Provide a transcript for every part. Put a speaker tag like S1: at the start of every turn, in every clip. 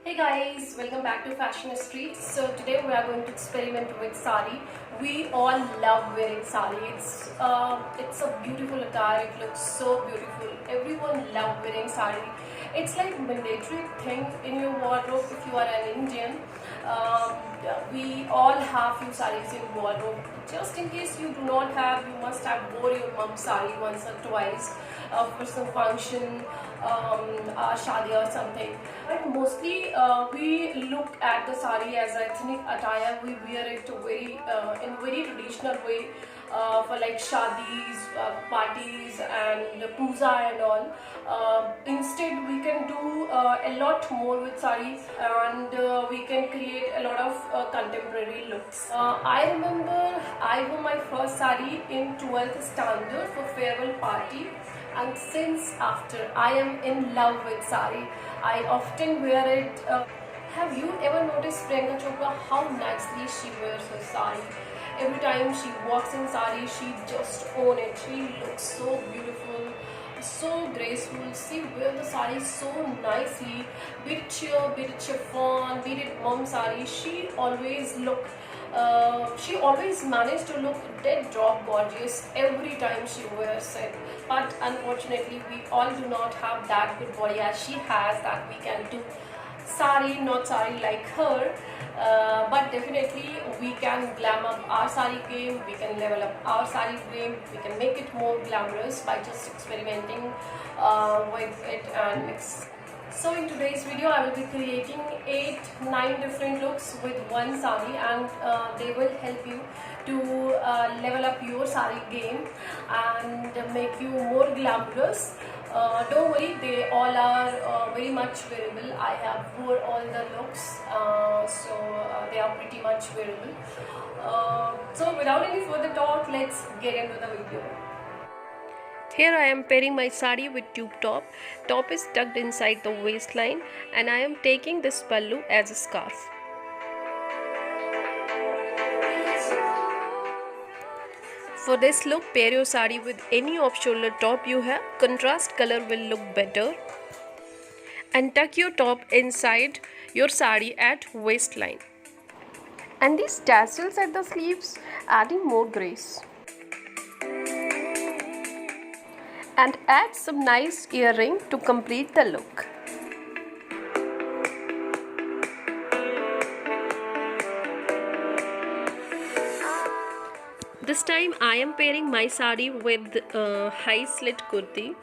S1: Hey guys, welcome back to Fashion History. So today we are going to experiment with sari. We all love wearing sari. It's a beautiful attire. It looks so beautiful. Everyone love wearing sari. It's like mandatory thing in your wardrobe if you are an Indian. Um, we all have few saris in wardrobe. Just in case you do not have, you must have wore your mom's sari once or twice for some function, shadi or something. But mostly we look at the sari as ethnic attire. We wear it in very traditional way for like shadis, parties and puja and all. Instead we can do a lot more with saris, and we can create a lot of contemporary looks. I remember I wore my first sari in 12th standard for farewell party, and since after I am in love with sari. I often wear it. Have you ever noticed Priyanka Chopra how nicely she wears her sari? Every time she walks in sari, she just own it. She looks so beautiful, so graceful. She wears the sari so nicely. Be it sheer, be it chiffon, be it mom sari. She always managed to look dead drop gorgeous every time she wears it. But unfortunately, we all do not have that good body as she has, that we can do sari, not sari like her. But definitely we can glam up our sari game, we can level up our sari game, we can make it more glamorous by just experimenting with it and mix. So in today's video I will be creating 8-9 different looks with one sari, and they will help you to level up your sari game and make you more glamorous. Don't worry, they all are very much wearable. I have wore all the looks, so they are pretty much wearable. So without any further talk, let's get into the video. Here I am pairing my sari with tube top. Top is tucked inside the waistline, and I am taking this pallu as a scarf. For this look, pair your sari with any off-shoulder top you have. Contrast color will look better. And tuck your top inside your sari at waistline. And these tassels at the sleeves, adding more grace. And add some nice earring to complete the look. This time I am pairing my sari with high slit kurti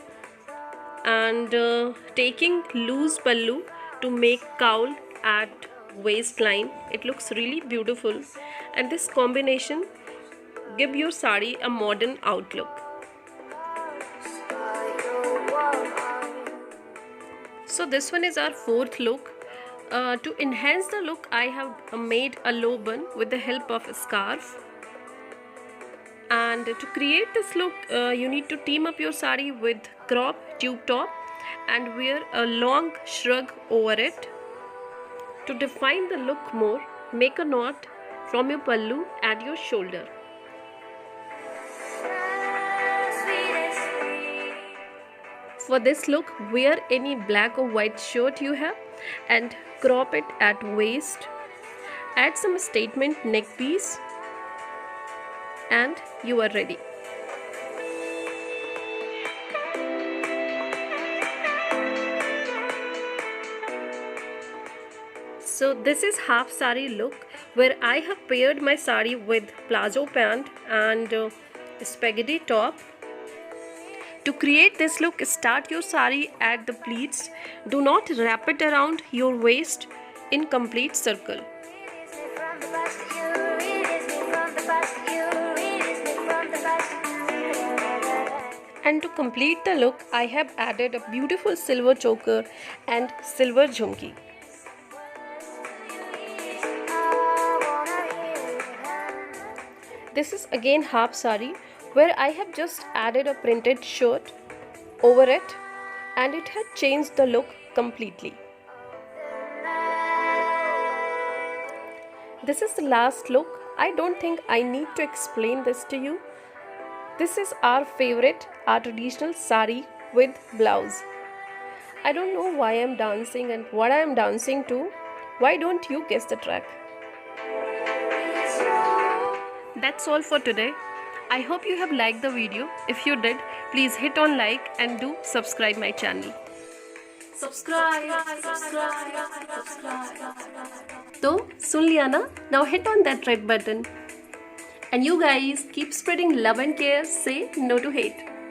S1: and taking loose pallu to make cowl at waistline. It looks really beautiful, and this combination give your sari a modern outlook. So this one is our fourth look. To enhance the look, I have made a low bun with the help of a scarf. And to create this look, you need to team up your sari with crop tube top and wear a long shrug over it. To define the look more, make a knot from your pallu at your shoulder. For this look, wear any black or white shirt you have and crop it at waist. Add some statement neck piece and you are ready. So this is half sari look, where I have paired my sari with palazzo pant and spaghetti top. To create this look, start your sari at the pleats. Do not wrap it around your waist in complete circle. And to complete the look, I have added a beautiful silver choker and silver jhumki. This is again half sari, where I have just added a printed shirt over it, and it had changed the look completely. This is the last look. I don't think I need to explain this to you. This is our favorite, our traditional sari with blouse. I don't know why I'm dancing and what I'm dancing to. Why don't you guess the track? That's all for today. I hope you have liked the video. If you did, please hit on like and do subscribe my channel. Subscribe. तो सुन लिया ना? Now hit on that red button. And you guys keep spreading love and care. Say no to hate.